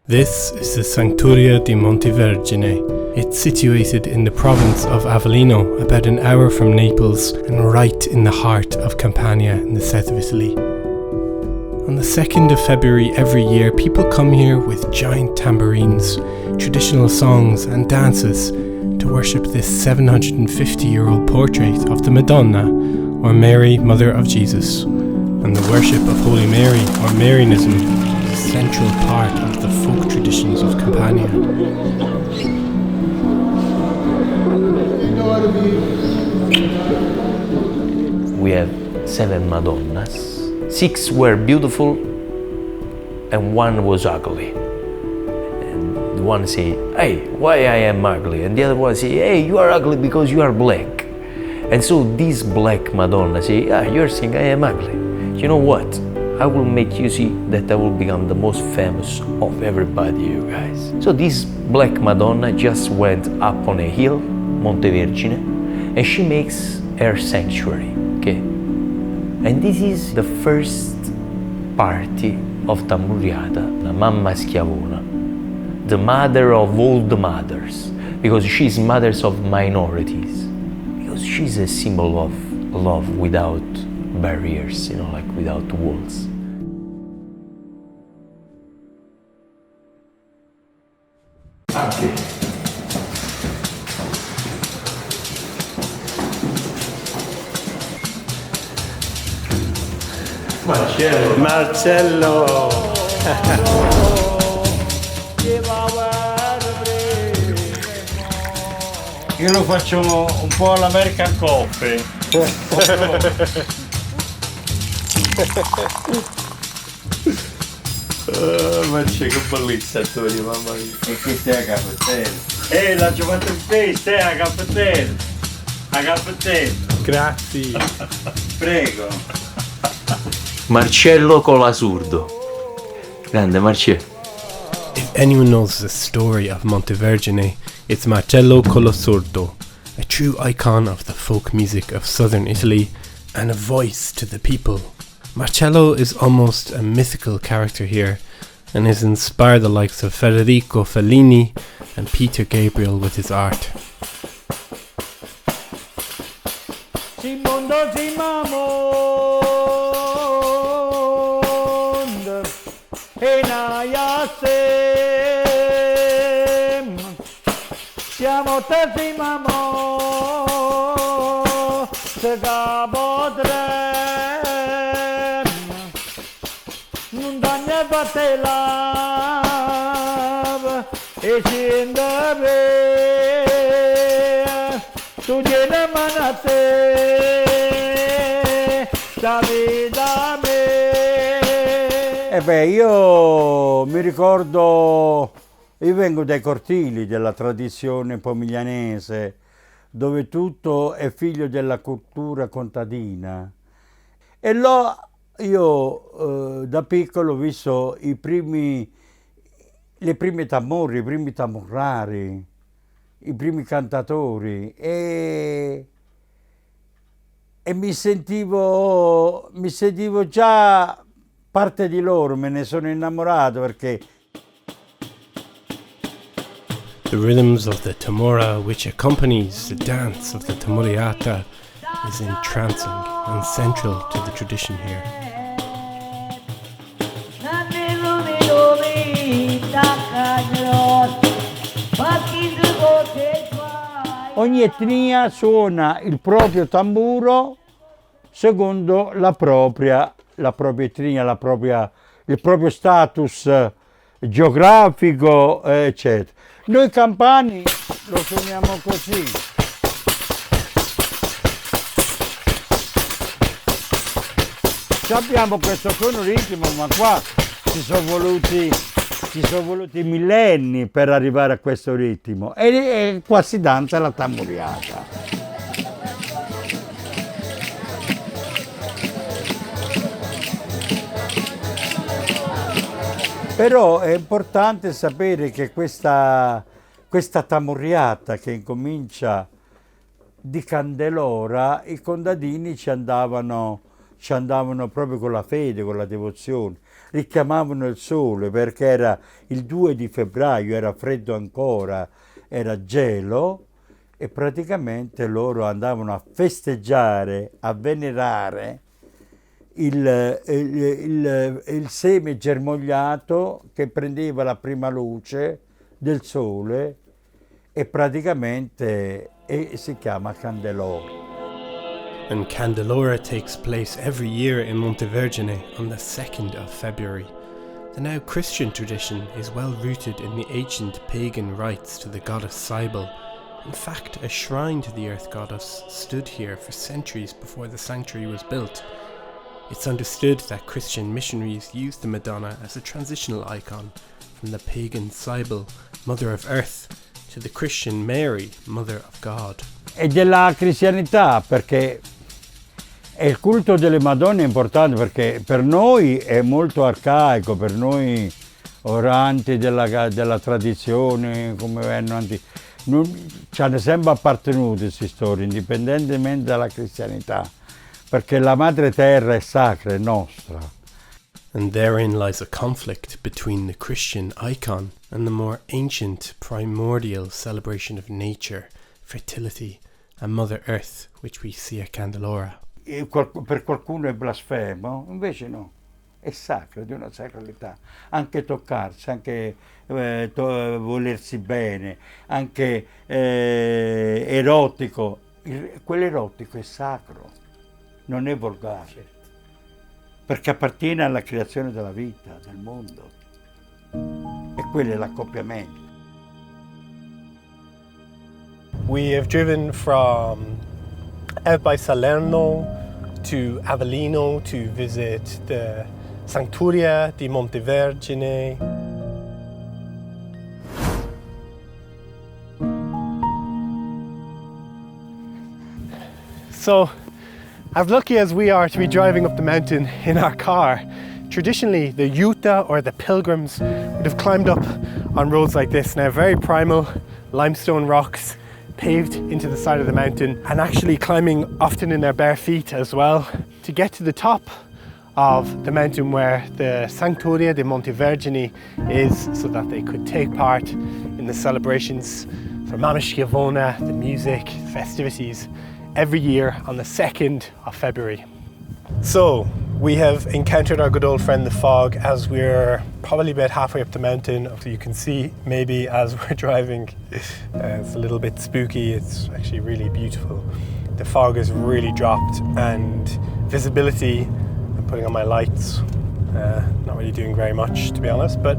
This is the Sanctuaria di Montevergine. It's situated in the province of Avellino, about an hour from Naples and right in the heart of Campania in the south of Italy. On the 2nd of February every year, people come here with giant tambourines, traditional songs and dances to worship this 750-year-old portrait of the Madonna, or Mary, Mother of Jesus. And the worship of Holy Mary, or Marianism, is a central part of the folk traditions of Campania. We have 7 Madonnas. 6 were beautiful and 1 was ugly. And one say, hey, why I am ugly? And the other one say, hey, you are ugly because you are black. And so this black Madonna say, you're saying I am ugly. You know what? I will make you see that I will become the most famous of everybody, you guys. So this black Madonna just went up on a hill, Montevergine, and she makes her sanctuary, okay? And this is the first party of Tamburiata, la Mamma Schiavona, the mother of all the mothers, because she's mothers of minorities, because she's a symbol of love without barriers, like without walls. Marcello! Io lo faccio un po' all'American Coffee. Marcello, che bellezza tu, mamma mia. E questa è la caffettera. La giocata in questa è la caffettera. La caffettera. Grazie. Prego. Marcello Colasurdo. Grande Marcello. If anyone knows the story of Montevergine, it's Marcello Colasurdo, a true icon of the folk music of southern Italy and a voice to the people. Marcello is almost a mythical character here and has inspired the likes of Federico Fellini and Peter Gabriel with his art. Siamo terzi mammo, se capodrem, non danne batelav, e scendere, tu tiene manate, da me. Io mi ricordo, io vengo dai cortili della tradizione pomiglianese, dove tutto è figlio della cultura contadina. E io da piccolo ho visto le prime tamorri, i primi tamurrari, i primi cantatori e mi sentivo già parte di loro, me ne sono innamorato perché The rhythms of the tamora, which accompanies the dance of the tamuriata, is entrancing and central to the tradition here. Ogni etnia suona il proprio tamburo secondo la propria etnia, il proprio status geografico, eccetera. Noi campani lo suoniamo così. Abbiamo questo suono ritmo, ma qua ci sono voluti millenni per arrivare a questo ritmo. E qua si danza la tamburiata. Però è importante sapere che questa tamurriata che incomincia di Candelora, i contadini ci andavano proprio con la fede, con la devozione. richiamavano il sole perché era il 2 di febbraio, era freddo ancora, era gelo e praticamente loro andavano a festeggiare, a venerare il seme germogliato che prendeva la prima luce del sole e praticamente si chiama Candeloro. And Candelora takes place every year in Montevergine on the 2nd of February. The now Christian tradition is well rooted in the ancient pagan rites to the goddess Cybele. In fact, a shrine to the earth goddess stood here for centuries before the sanctuary was built. It's understood that Christian missionaries used the Madonna as a transitional icon from the pagan Cybele, Mother of Earth, to the Christian Mary, Mother of God. E della cristianità, perché il culto delle Madonne è importante, perché per noi è molto arcaico, per noi oranti della tradizione, come erano ci hanno sempre appartenuto queste storie, indipendentemente dalla cristianità, perché la madre terra è sacra, è nostra. And therein lies a conflict between the Christian icon and the more ancient primordial celebration of nature, fertility and Mother Earth, which we see at Candelora. Per qualcuno è blasfemo, invece no, è sacro, di una sacralità, anche toccarsi, anche volersi bene, anche erotico, quell'erotico è sacro, non è volgare, perché appartiene alla creazione della vita, del mondo, e quello è l'accoppiamento. We have driven from out by Salerno to Avellino to visit the Sanctuaria di Montevergine. So, as lucky as we are to be driving up the mountain in our car, traditionally the Utah or the pilgrims would have climbed up on roads like this, now very primal limestone rocks paved into the side of the mountain, and actually climbing often in their bare feet as well to get to the top of the mountain where the Sanctuaria di Montevergine is, so that they could take part in the celebrations for Mamma Schiavona, the music, festivities, every year on the 2nd of February. So, we have encountered our good old friend the fog as we're probably about halfway up the mountain. So you can see maybe as we're driving, it's a little bit spooky, it's actually really beautiful. The fog has really dropped and visibility, I'm putting on my lights, not really doing very much to be honest, but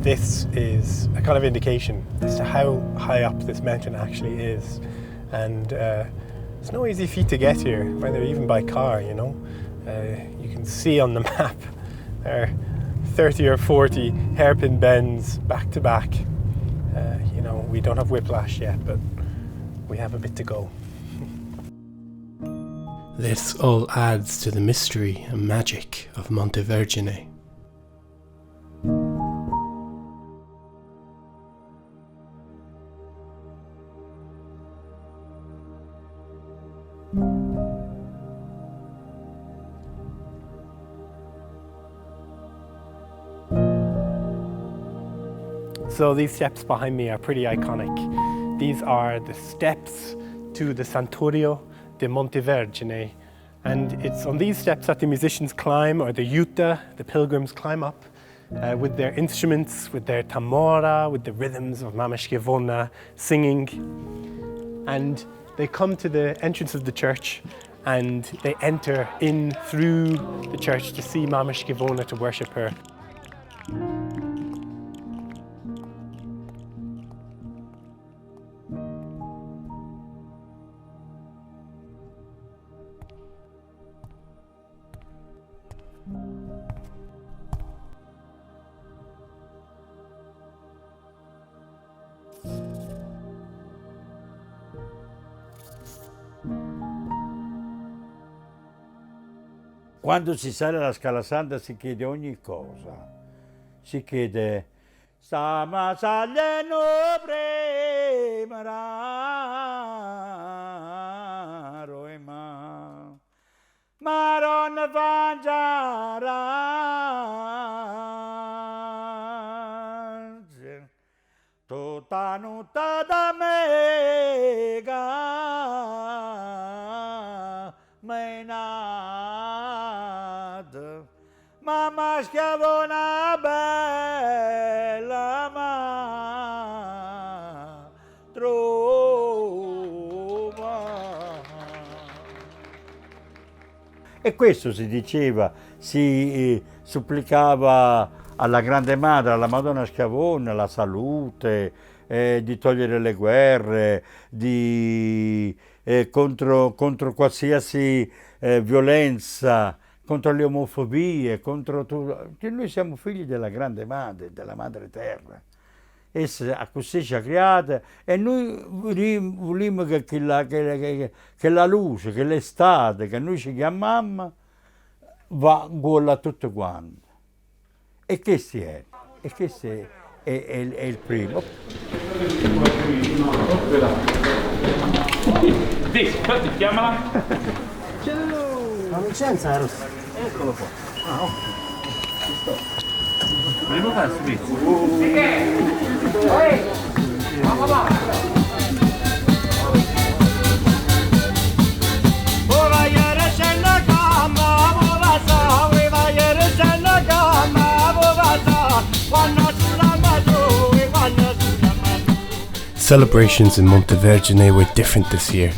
this is a kind of indication as to how high up this mountain actually is. And it's no easy feat to get here, whether even by car, you know. You can see on the map there are 30 or 40 hairpin bends back to back. You know, we don't have whiplash yet, but we have a bit to go. This all adds to the mystery and magic of Montevergine. So these steps behind me are pretty iconic. These are the steps to the Santuario di Montevergine, and it's on these steps that the musicians climb, or the Utah, the pilgrims climb up with their instruments, with their tamora, with the rhythms of Mamma Schiavona, singing, and they come to the entrance of the church and they enter in through the church to see Mamma Schiavona, to worship her. Quando si sale alla Scala Santa si chiede ogni cosa. Si chiede Stiamo salendo prima Maronna Fangiara, tutta nutta da mega, menata, mamma schiavona bella, ma trova. E questo si diceva, si supplicava alla Grande Madre, alla Madonna Schiavona, la salute, di togliere le guerre, contro qualsiasi violenza, contro le omofobie, contro tutto. Che noi siamo figli della Grande Madre, della Madre Terra. Essa così ci ha creato e noi vogliamo che la luce, che l'estate, che noi ci chiamiamo, va a tutto quanto. E questo è il primo. Infatti, chiamala. La Vincenza era... Eccolo qua. Ah, ok. Volevo fare subito. Celebrations in Montevergine were different this year.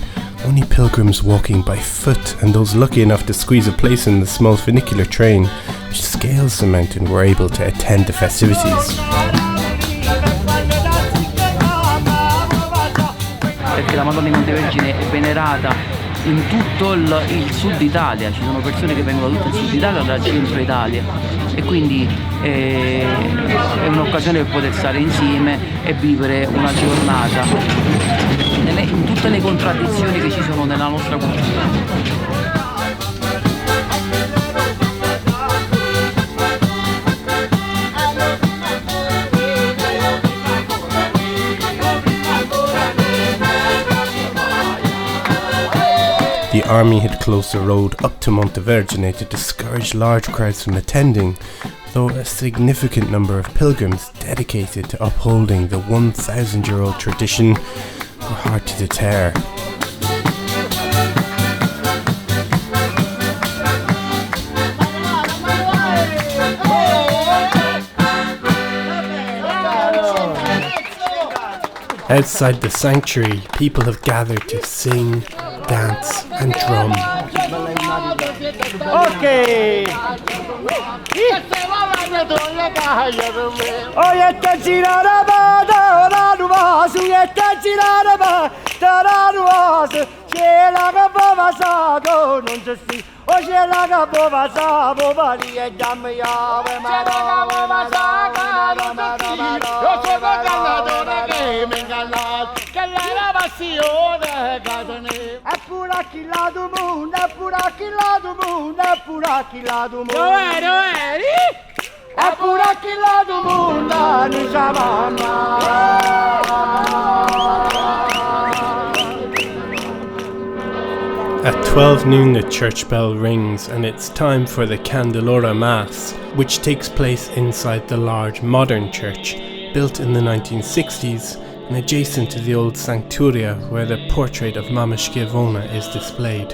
Only pilgrims walking by foot and those lucky enough to squeeze a place in the small funicular train which scales the mountain were able to attend the festivities. Perché la Madonna di Montevergine è venerata in tutto il sud Italia, ci sono persone che vengono da tutto il sud Italia, dal centro Italia, e quindi è un'occasione per poter stare insieme e vivere una giornata in tutte le contraddizioni che ci sono nella nostra cultura. The army had closed the road up to Montevergine to discourage large crowds from attending, though a significant number of pilgrims dedicated to upholding the 1,000-year-old tradition were hard to deter. Outside the sanctuary, people have gathered to sing, dance and drum. Ok! Oyetta girare ba da nuova su yetta girare ba da nuova c'è la gabba sago non c'è si o c'è la gabba sago bali e jamia we ma la gabba sago non c'è si o c'è la gabba che mengala che la passione cadene è pura chi la do mondo è pura chi la do mondo è pura chi la do mondo dove è pura chi la do mondo ni At 12 noon the church bell rings and it's time for the Candelora Mass, which takes place inside the large modern church, built in the 1960s and adjacent to the old Sanctuaria where the portrait of Mamma Schiavona is displayed.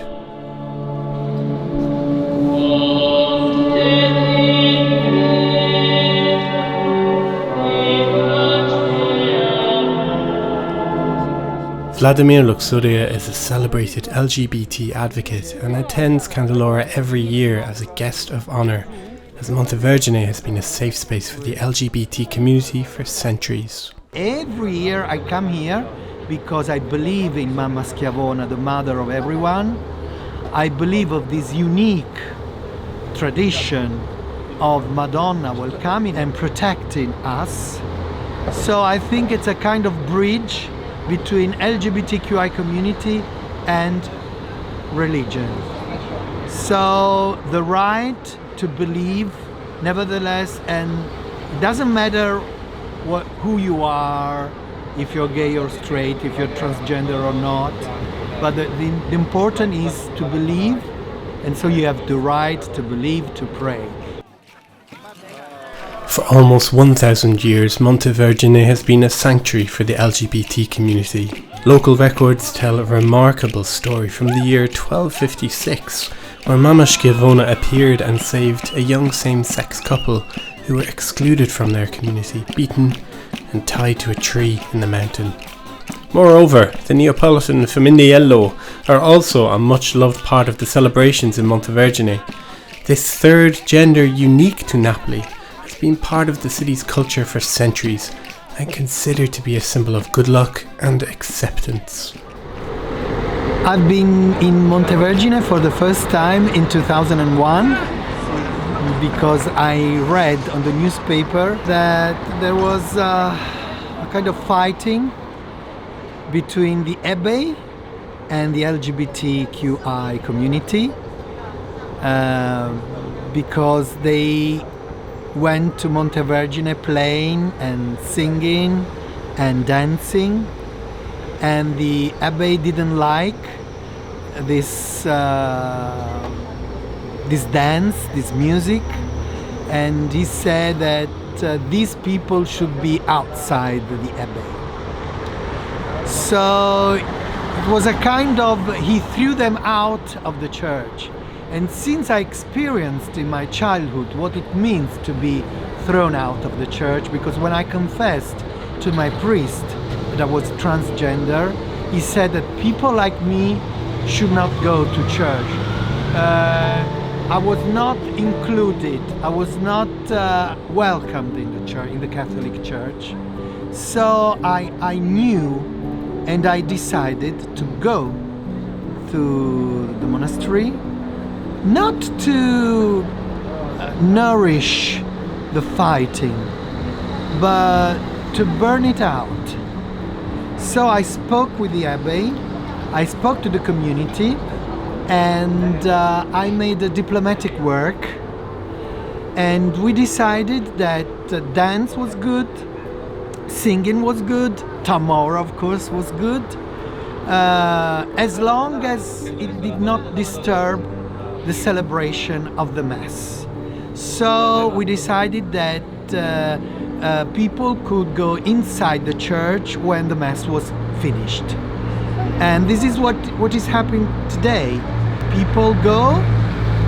Vladimir Luxuria is a celebrated LGBT advocate and attends Candelora every year as a guest of honour, as Montevergine has been a safe space for the LGBT community for centuries. Every year I come here because I believe in Mamma Schiavona, the mother of everyone. I believe of this unique tradition of Madonna welcoming and protecting us. So I think it's a kind of bridge between LGBTQI community and religion. So the right to believe, nevertheless, and it doesn't matter who you are, if you're gay or straight, if you're transgender or not, but the important is to believe and so you have the right to believe, to pray. For almost 1,000 years, Montevergine has been a sanctuary for the LGBT community. Local records tell a remarkable story from the year 1256, where Mama Schiavona appeared and saved a young same-sex couple who were excluded from their community, beaten and tied to a tree in the mountain. Moreover, the Neapolitan Femminillo are also a much-loved part of the celebrations in Montevergine. This third gender unique to Napoli has been part of the city's culture for centuries and considered to be a symbol of good luck and acceptance. I've been in Montevergine for the first time in 2001 because I read on the newspaper that there was a kind of fighting between the Abbey and the LGBTQI community because they went to Montevergine playing and singing and dancing, and the Abbey didn't like this dance, this music, and he said that these people should be outside the Abbey. So it was a kind of, he threw them out of the church. And since I experienced in my childhood what it means to be thrown out of the church, because when I confessed to my priest that I was transgender, he said that people like me should not go to church. I was not included, I was not welcomed in the church, in the Catholic Church. So I knew and I decided to go to the monastery, not to nourish the fighting, but to burn it out. So I spoke with the Abbey, I spoke to the community, and I made a diplomatic work, and we decided that dance was good, singing was good, Tamora of course was good, as long as it did not disturb the celebration of the Mass. So we decided that people could go inside the church when the Mass was finished. And this is what is happening today. People go,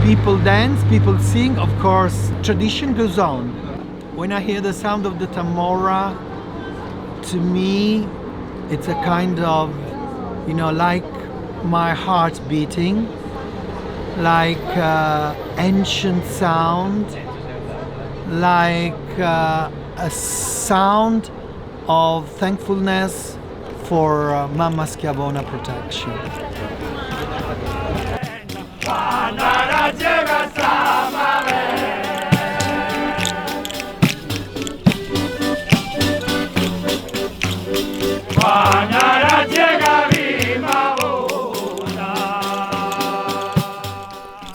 people dance, people sing. Of course, tradition goes on. When I hear the sound of the Tamora, to me, it's a kind of, like my heart beating, like ancient sound, like a sound of thankfulness for Mama Schiavona protection.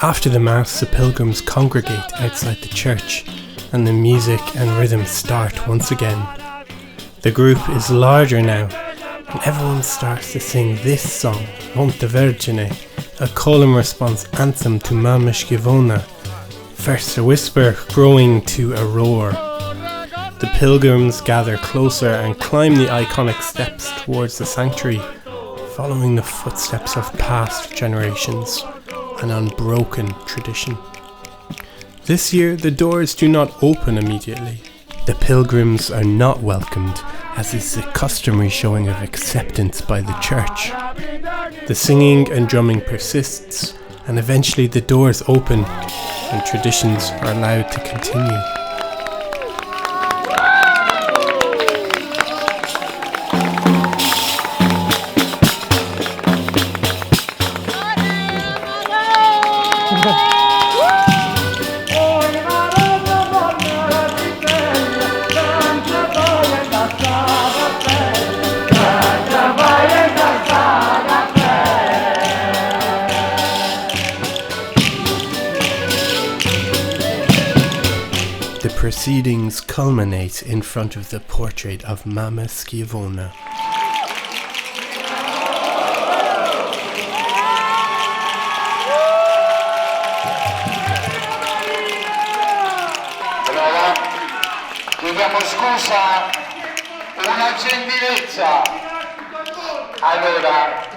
After the Mass, the pilgrims congregate outside the church, and the music and rhythm start once again. The group is larger now, and everyone starts to sing this song, Montevergine, a call and response anthem to Mama Schiavona. First a whisper, growing to a roar. The pilgrims gather closer and climb the iconic steps towards the sanctuary, following the footsteps of past generations, an unbroken tradition. This year, the doors do not open immediately. The pilgrims are not welcomed, as is the customary showing of acceptance by the church. The singing and drumming persists, and eventually the doors open, and traditions are allowed to continue. The proceedings culminate in front of the portrait of Mama Schiavona. scusa, una gentilezza. Allora,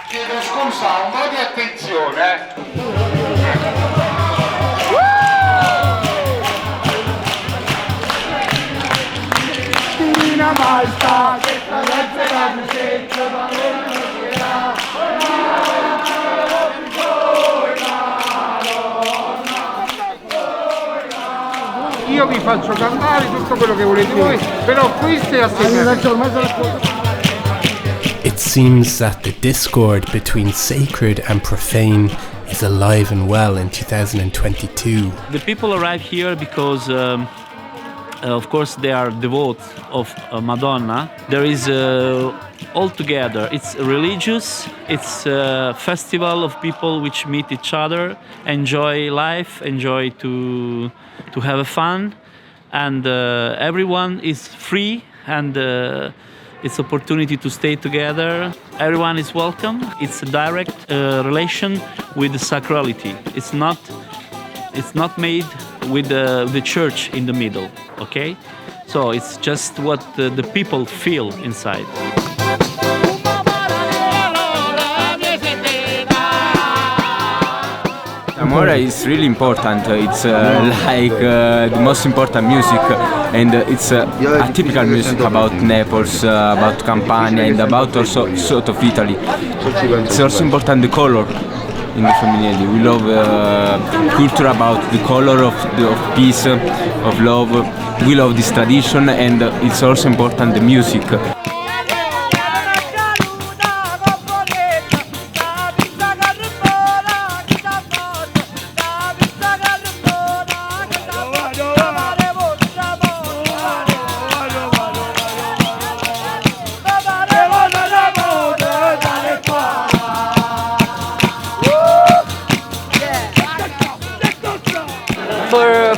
chiedo scusa, un po' di attenzione. Malta, che attraversa la lucencia, ma non Io vi faccio cantare tutto quello che volete voi, però questo è assieme. It seems that the discord between sacred and profane is alive and well in 2022. The people arrive here because of course they are devout of Madonna. There is all together. It's religious, it's a festival of people which meet each other, enjoy life, enjoy to have a fun, and everyone is free, and it's opportunity to stay together. Everyone is welcome. It's a direct relation with the sacrality. It's not made with the church in the middle, okay? So it's just what the people feel inside. Amore is really important. It's like the most important music, and it's a typical music about Naples, about Campania, and about also sort of Italy. It's also important the color in the Femminili. We love culture about the color of peace, of love. We love this tradition, and it's also important the music.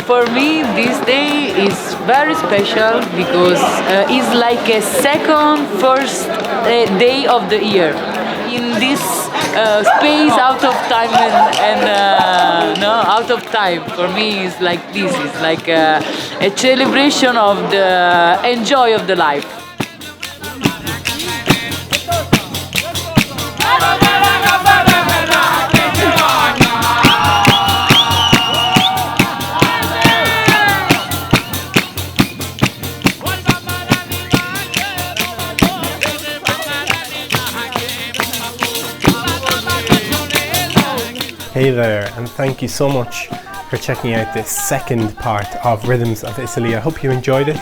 For me, this day is very special because it's like a first day of the year. In this space out of time and out of time, for me it's like this. It's like a celebration of the enjoy of the life. Hey there, and thank you so much for checking out this second part of Rhythms of Italy. I hope you enjoyed it.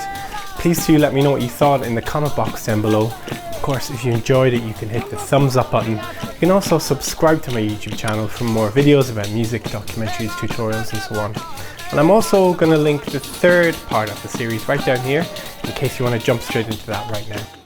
Please do let me know what you thought in the comment box down below. Of course, if you enjoyed it, you can hit the thumbs up button. You can also subscribe to my YouTube channel for more videos about music, documentaries, tutorials, and so on. And I'm also going to link the third part of the series right down here in case you want to jump straight into that right now.